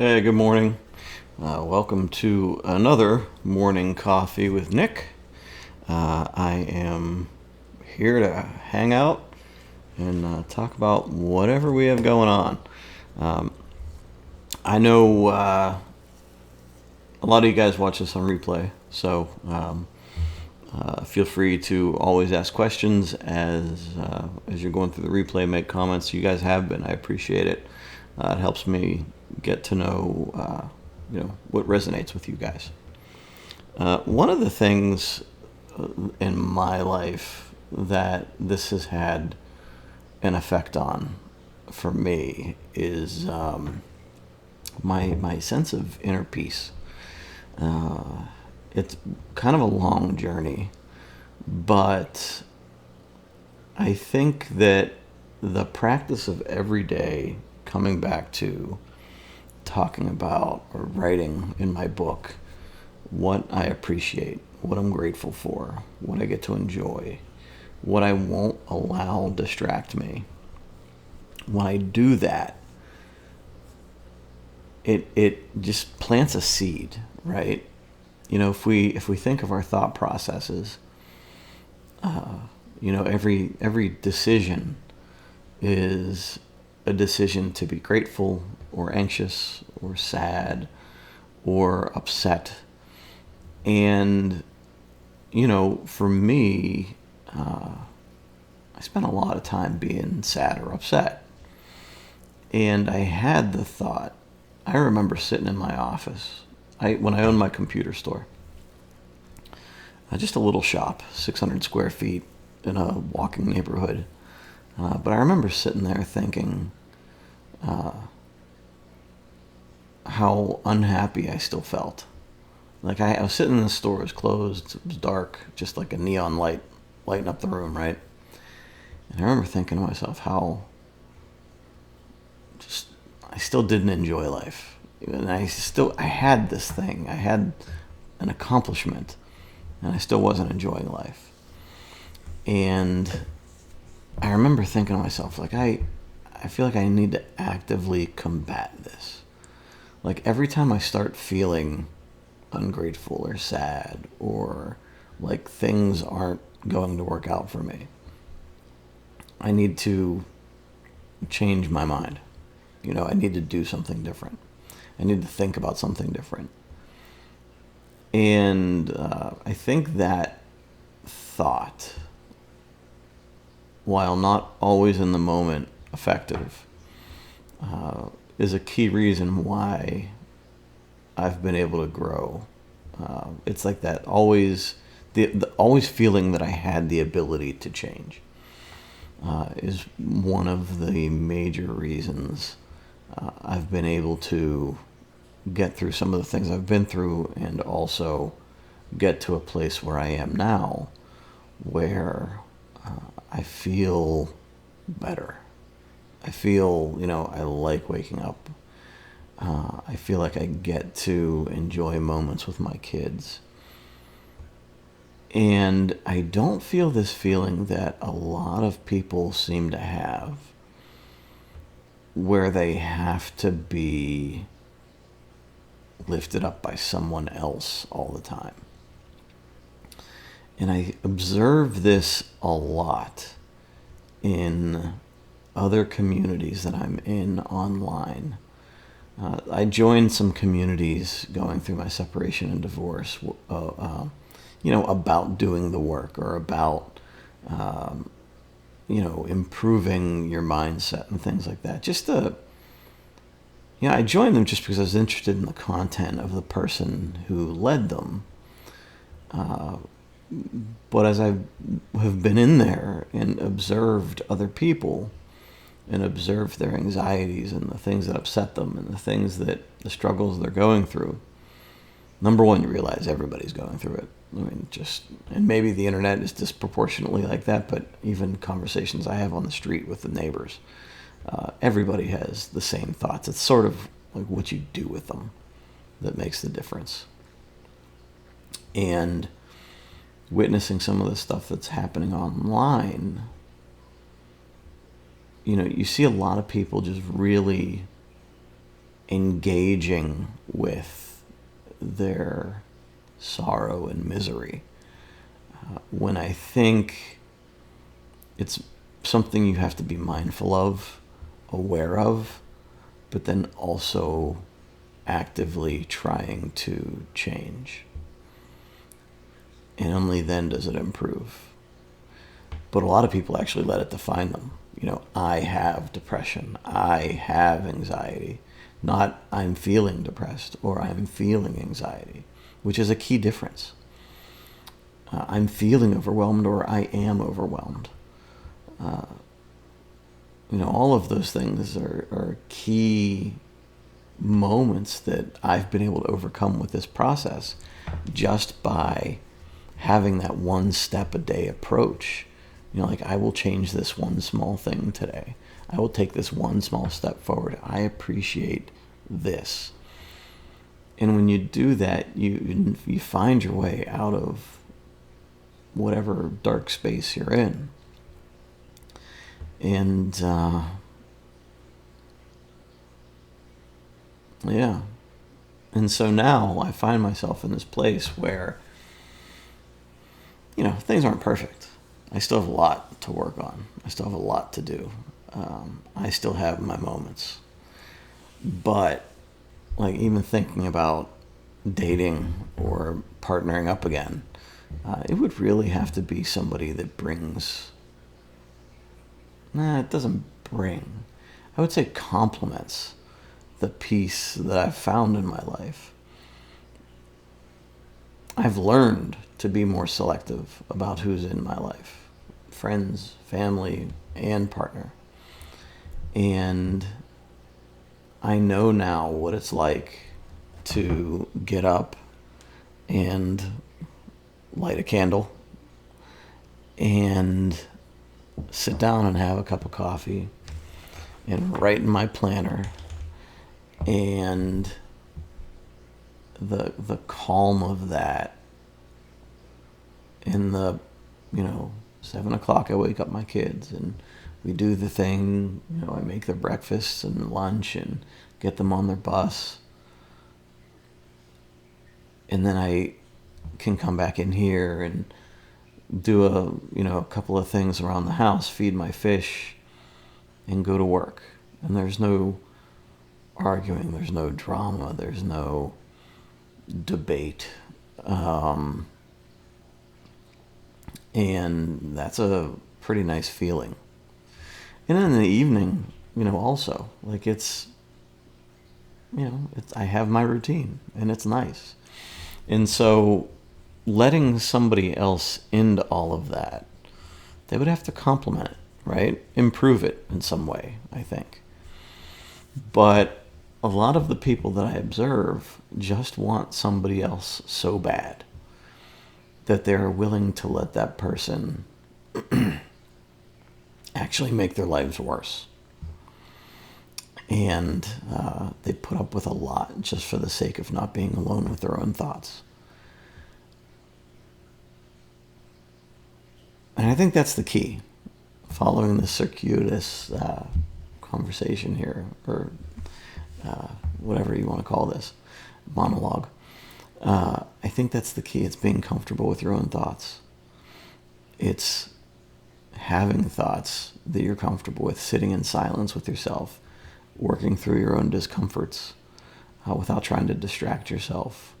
Hey, good morning. Welcome to another morning coffee with Nick. I am here to hang out and talk about whatever we have going on. Um, I know a lot of you guys watch this on replay, so feel free to always ask questions as you're going through the replay. Make comments. You guys have been. I appreciate it. It helps me get to know what resonates with you guys. One of the things in my life that this has had an effect on for me is my sense of inner peace. It's kind of a long journey, but I think that the practice of every day coming back to talking about or writing in my book what I appreciate, what I'm grateful for, what I get to enjoy, what I won't allow distract me. When I do that, it just plants a seed, right? If we think of our thought processes, every decision is a decision to be grateful or anxious or sad or upset. And, for me, I spent a lot of time being sad or upset. And I had the thought, I remember sitting in my office, when I owned my computer store, just a little shop, 600 square feet in a walking neighborhood. But I remember sitting there thinking how unhappy I still felt. Like I was sitting in the store, it was closed, it was dark, just like a neon light lighting up the room, right? And I remember thinking to myself how just I still didn't enjoy life. And I had this thing, I had an accomplishment, and I still wasn't enjoying life. And I remember thinking to myself, like, I feel like I need to actively combat this. Like every time I start feeling ungrateful or sad or like things aren't going to work out for me, I need to change my mind. I need to do something different. I need to think about something different. And I think that thought, while not always in the moment effective, is a key reason why I've been able to grow. It's like that always, the always feeling that I had the ability to change is one of the major reasons I've been able to get through some of the things I've been through and also get to a place where I am now where I feel better. I feel, I like waking up. I feel like I get to enjoy moments with my kids. And I don't feel this feeling that a lot of people seem to have, where they have to be lifted up by someone else all the time. And I observe this a lot in other communities that I'm in online. I joined some communities going through my separation and divorce, about doing the work or about, improving your mindset and things like that. I joined them just because I was interested in the content of the person who led them. But as I have been in there and observed other people and observed their anxieties and the things that upset them and the struggles they're going through, number one, you realize everybody's going through it. And maybe the internet is disproportionately like that, but even conversations I have on the street with the neighbors, everybody has the same thoughts. It's sort of like what you do with them that makes the difference. And witnessing some of the stuff that's happening online, you see a lot of people just really engaging with their sorrow and misery. When I think it's something you have to be mindful of, aware of, but then also actively trying to change. And only then does it improve. But a lot of people actually let it define them. I have depression. I have anxiety. Not I'm feeling depressed or I'm feeling anxiety, which is a key difference. I'm feeling overwhelmed or I am overwhelmed. All of those things are key moments that I've been able to overcome with this process just by having that one step a day approach. I will change this one small thing today. I will take this one small step forward. I appreciate this. And when you do that, you find your way out of whatever dark space you're in. And yeah. And so now I find myself in this place where, things aren't perfect. I still have a lot to work on. I still have a lot to do. I still have my moments. But, even thinking about dating or partnering up again, it would really have to be somebody that brings... it doesn't bring. I would say complements the peace that I've found in my life. I've learned to be more selective about who's in my life. Friends, family, and partner. And I know now what it's like to get up and light a candle and sit down and have a cup of coffee and write in my planner, and the calm of that. In the 7 o'clock I wake up my kids and we do the thing. I make their breakfast and lunch and get them on their bus, and then I can come back in here and do a couple of things around the house, feed my fish, and go to work. And there's no arguing, there's no drama, there's no debate. And that's a pretty nice feeling. And then in the evening, also, I have my routine, and it's nice. And so letting somebody else into all of that, they would have to complement it, right? Improve it in some way, I think. But a lot of the people that I observe just want somebody else so bad that they're willing to let that person actually make their lives worse. And they put up with a lot just for the sake of not being alone with their own thoughts. And I think that's the key. Following the circuitous conversation here, or whatever you want to call this, monologue. I think that's the key. It's being comfortable with your own thoughts. It's having thoughts that you're comfortable with, sitting in silence with yourself, working through your own discomforts without trying to distract yourself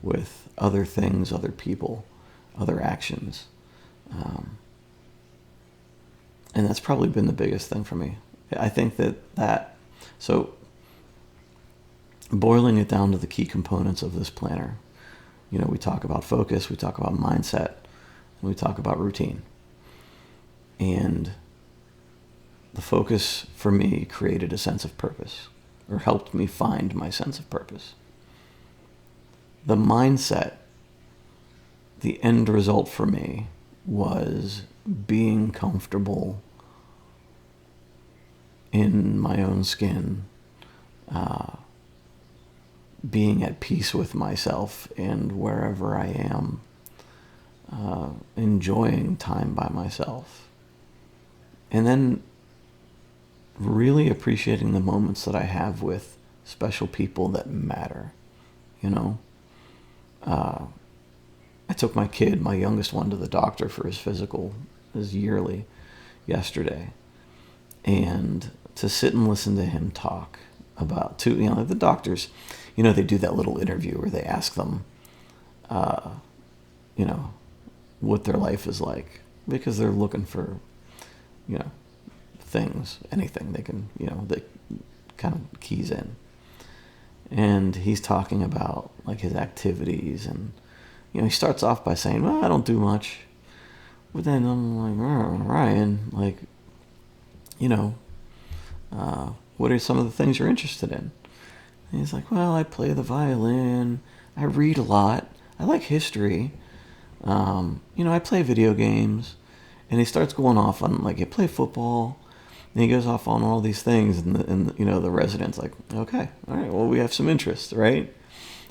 with other things, other people, other actions. And that's probably been the biggest thing for me. I think so boiling it down to the key components of this planner, we talk about focus, we talk about mindset, and we talk about routine. And the focus for me created a sense of purpose, or helped me find my sense of purpose. The mindset, the end result for me was being comfortable in my own skin, being at peace with myself and wherever I am, enjoying time by myself. And then really appreciating the moments that I have with special people that matter, you know. I took my kid, my youngest one, to the doctor for his physical, his yearly, yesterday. And to sit and listen to him talk about, the doctors, they do that little interview where they ask them, you know, what their life is like, because they're looking for, things, anything they can, that kind of keys in. And he's talking about like his activities, and he starts off by saying, well, I don't do much. But then I'm like, oh, Ryan, like, what are some of the things you're interested in? And he's like, well, I play the violin, I read a lot, I like history, I play video games. And he starts going off on, like, I play football, and he goes off on all these things, and the resident's like, okay, all right, well, we have some interest, right?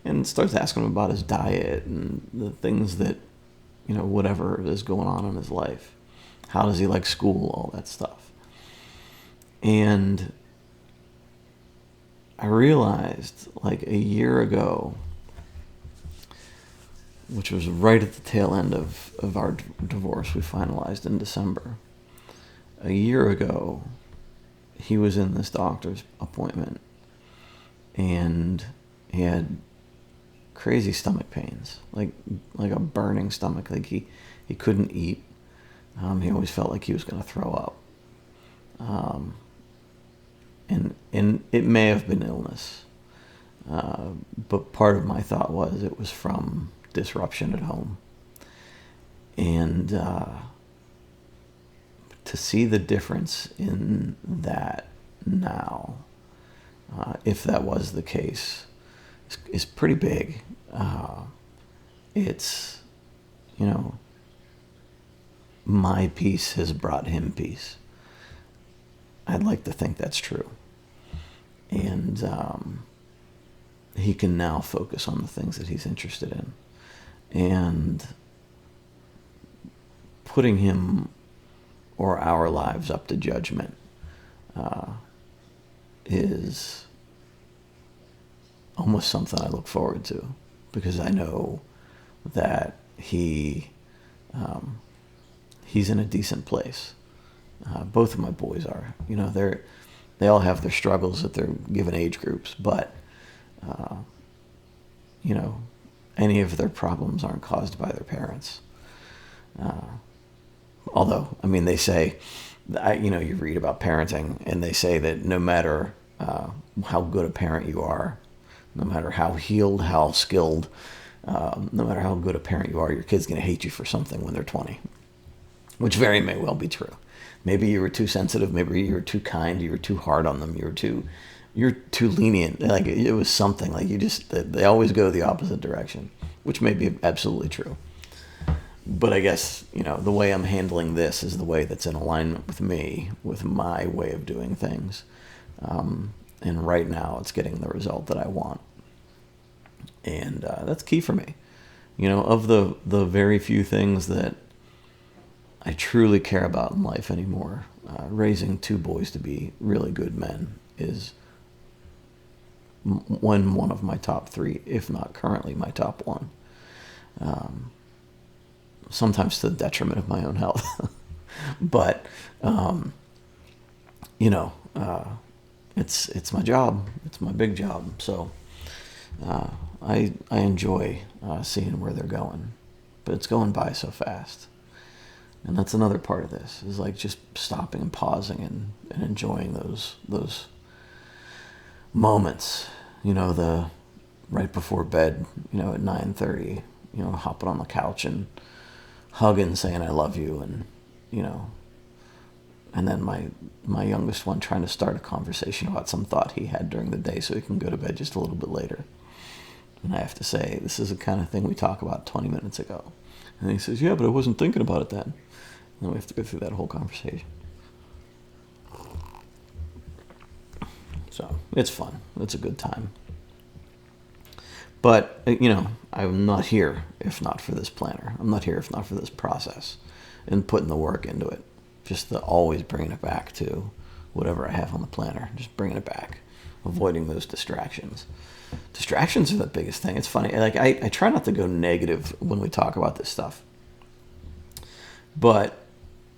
And starts asking him about his diet and the things that, whatever is going on in his life. How does he like school, all that stuff. And I realized, like, a year ago, which was right at the tail end of our divorce we finalized in December. A year ago, he was in this doctor's appointment, and he had crazy stomach pains, like a burning stomach. Like he couldn't eat. He always felt like he was going to throw up. And it may have been illness, but part of my thought was it was from disruption at home. And to see the difference in that now, if that was the case, is pretty big. It's, my peace has brought him peace. I'd like to think that's true. And he can now focus on the things that he's interested in. And putting him or our lives up to judgment is almost something I look forward to, because I know that he's in a decent place. Both of my boys are. They all have their struggles at their given age groups, but any of their problems aren't caused by their parents. Although, they say, you read about parenting, and they say that no matter how good a parent you are, no matter how healed, how skilled, no matter how good a parent you are, your kid's going to hate you for something when they're 20, which very may well be true. Maybe you were too sensitive, maybe you were too kind, you were too hard on them, you're too lenient. Like, it was something, like, they always go the opposite direction, which may be absolutely true. But I guess, the way I'm handling this is the way that's in alignment with me, with my way of doing things. And right now it's getting the result that I want. And that's key for me. Of the very few things that I truly care about in life anymore, raising two boys to be really good men is one of my top three, if not currently my top one. Sometimes to the detriment of my own health. But, it's my job. It's my big job. So I enjoy seeing where they're going. But it's going by so fast. And that's another part of this, is like just stopping and pausing and enjoying those moments. The right before bed, at 9:30, hopping on the couch and hugging, saying I love you, and and then my youngest one trying to start a conversation about some thought he had during the day so he can go to bed just a little bit later. And I have to say, this is the kind of thing we talked about 20 minutes ago. And he says, yeah, but I wasn't thinking about it then. And then we have to go through that whole conversation. So it's fun. It's a good time. But, I'm not here if not for this planner. I'm not here if not for this process and putting the work into it. Just always bringing it back to whatever I have on the planner. Just bringing it back. avoiding those distractions. Distractions are the biggest thing. It's funny. Like I try not to go negative when we talk about this stuff. But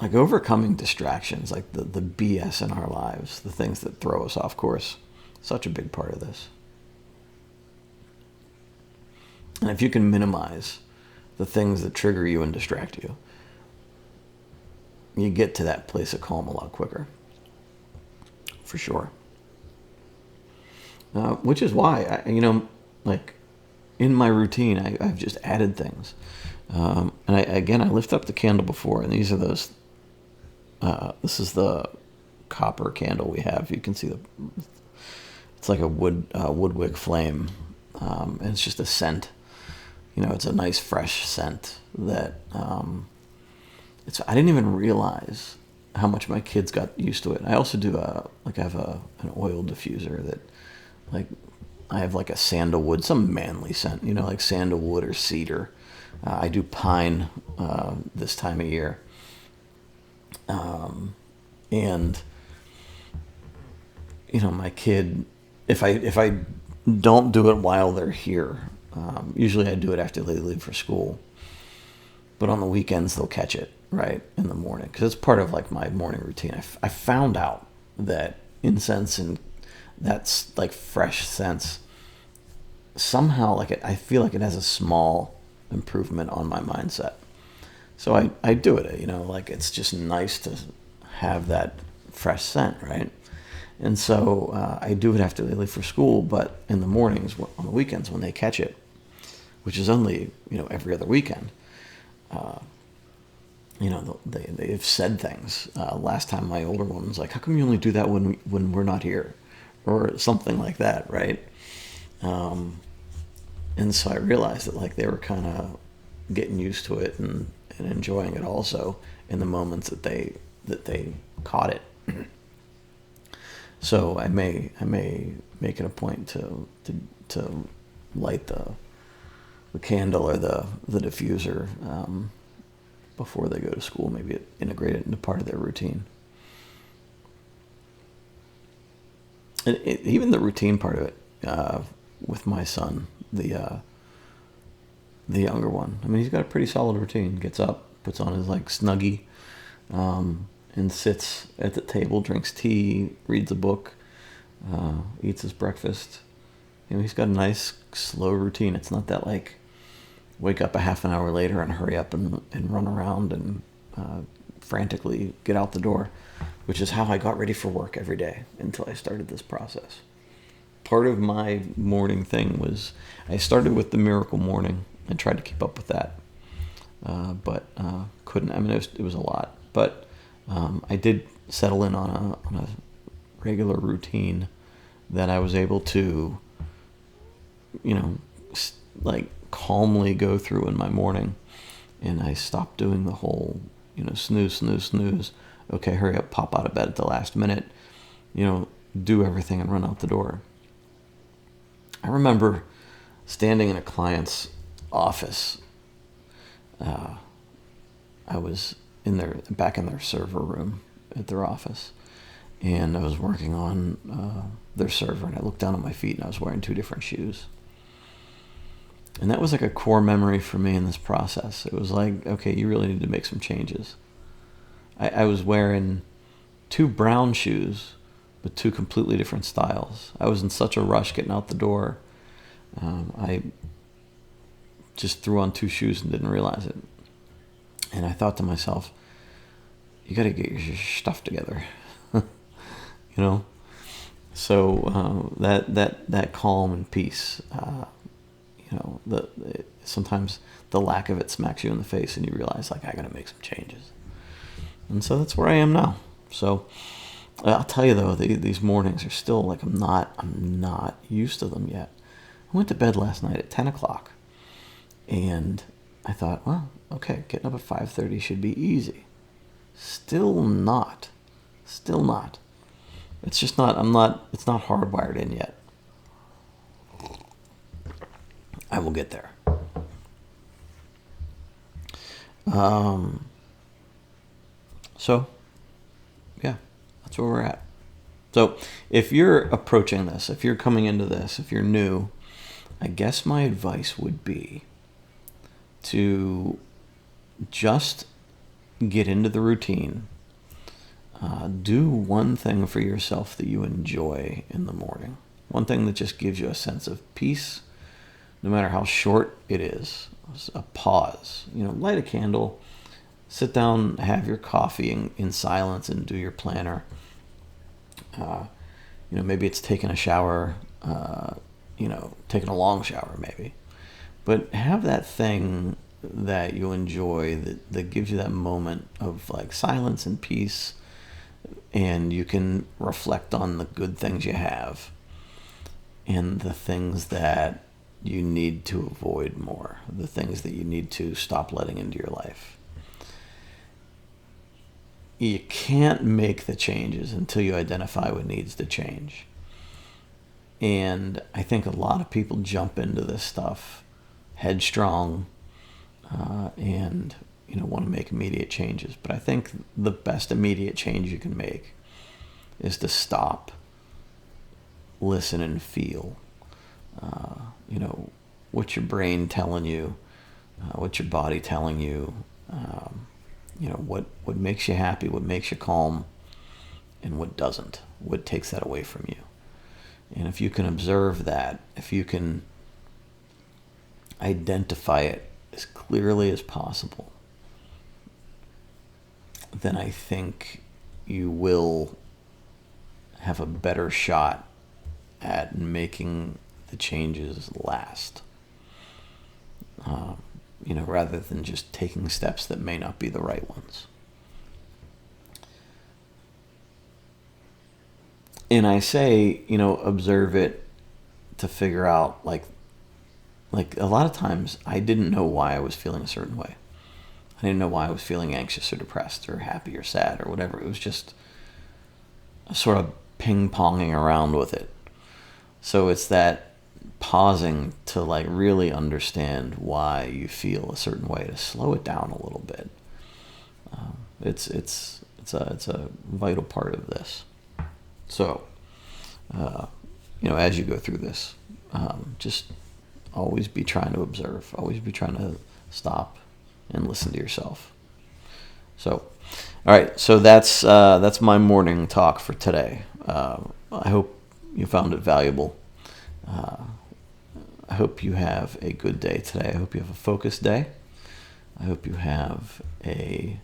like overcoming distractions, like the BS in our lives, the things that throw us off course, such a big part of this. And if you can minimize the things that trigger you and distract you, you get to that place of calm a lot quicker. For sure. Which is why, like in my routine, I've just added things. And I lift up the candle before, and these are those, this is the copper candle we have. You can see it's like a wood wick flame, and it's just a scent. It's a nice fresh scent that, I didn't even realize how much my kids got used to it. I also do I have an oil diffuser that, like, I have like a sandalwood, some manly scent, like sandalwood or cedar. I do pine this time of year, and my kid, if I don't do it while they're here, usually I do it after they leave for school. But on the weekends they'll catch it right in the morning because it's part of like my morning routine. I found out that incense and that's like fresh scents somehow I feel like it has a small improvement on my mindset. So I do it, like it's just nice to have that fresh scent, right? And so I do it after they leave for school, but in the mornings, on the weekends when they catch it, which is only, every other weekend, they've said things. Last time my older one was like, how come you only do that when we're not here? Or something like that, right? And so I realized that like they were kind of getting used to it and enjoying it also in the moments that they caught it. So I may make it a point to light the candle or the diffuser before they go to school. Maybe integrate it into part of their routine. And even the routine part of it with my son, the younger one. I mean, he's got a pretty solid routine. Gets up, puts on his like Snuggie, and sits at the table, drinks tea, reads a book, eats his breakfast. He's got a nice slow routine. It's not that like wake up a half an hour later and hurry up and run around and frantically get out the door, which is how I got ready for work every day until I started this process. Part of my morning thing was I started with the Miracle Morning and tried to keep up with that, but couldn't. I mean, it was a lot, but I did settle in on a regular routine that I was able to, like calmly go through in my morning, and I stopped doing the whole, snooze. Okay, hurry up, pop out of bed at the last minute, do everything and run out the door. I remember standing in a client's office. I was back in their server room at their office, and I was working on their server, and I looked down at my feet, and I was wearing 2 different shoes. And that was like a core memory for me in this process. It was like, okay, you really need to make some changes. I was wearing 2 brown shoes with 2 completely different styles. I was in such a rush getting out the door. I just threw on 2 shoes and didn't realize it. And I thought to myself, you got to get your stuff together, So that calm and peace, sometimes the lack of it smacks you in the face, and you realize like I got to make some changes. And so that's where I am now. So I'll tell you though, these mornings are still like I'm not used to them yet. I went to bed last night at 10 o'clock, and I thought, well, okay, getting up at 5:30 should be easy. Still not. It's just not. It's not hardwired in yet. I will get there. So, yeah, that's where we're at. So if you're approaching this, if you're coming into this, if you're new, I guess my advice would be to just get into the routine. Do one thing for yourself that you enjoy in the morning. One thing that just gives you a sense of peace, no matter how short it is. A pause. Light a candle, sit down, have your coffee in silence, and do your planner. Maybe it's taking a shower, taking a long shower maybe. But have that thing that you enjoy that gives you that moment of like silence and peace, and you can reflect on the good things you have and the things that you need to avoid more, the things that you need to stop letting into your life. You can't make the changes until you identify what needs to change. And I think a lot of people jump into this stuff headstrong and want to make immediate changes. But I think the best immediate change you can make is to stop, listen, and feel. What's your brain telling you? What's your body telling you? What makes you happy, what makes you calm, and what doesn't, what takes that away from you. And if you can observe that, if you can identify it as clearly as possible, then I think you will have a better shot at making the changes last. Rather than just taking steps that may not be the right ones. And I say, observe it to figure out, like a lot of times I didn't know why I was feeling a certain way. I didn't know why I was feeling anxious or depressed or happy or sad or whatever. It was just sort of ping-ponging around with it. So it's that pausing to like really understand why you feel a certain way, to slow it down a little bit. It's a vital part of this. So, as you go through this, just always be trying to observe, always be trying to stop and listen to yourself. So, all right. So that's my morning talk for today. I hope you found it valuable. I hope you have a good day today. I hope you have a focused day. I hope you have a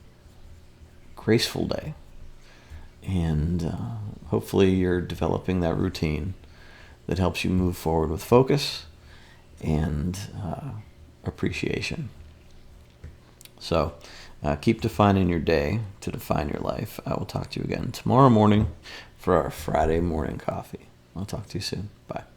graceful day. And hopefully you're developing that routine that helps you move forward with focus and appreciation. So keep defining your day to define your life. I will talk to you again tomorrow morning for our Friday morning coffee. I'll talk to you soon. Bye.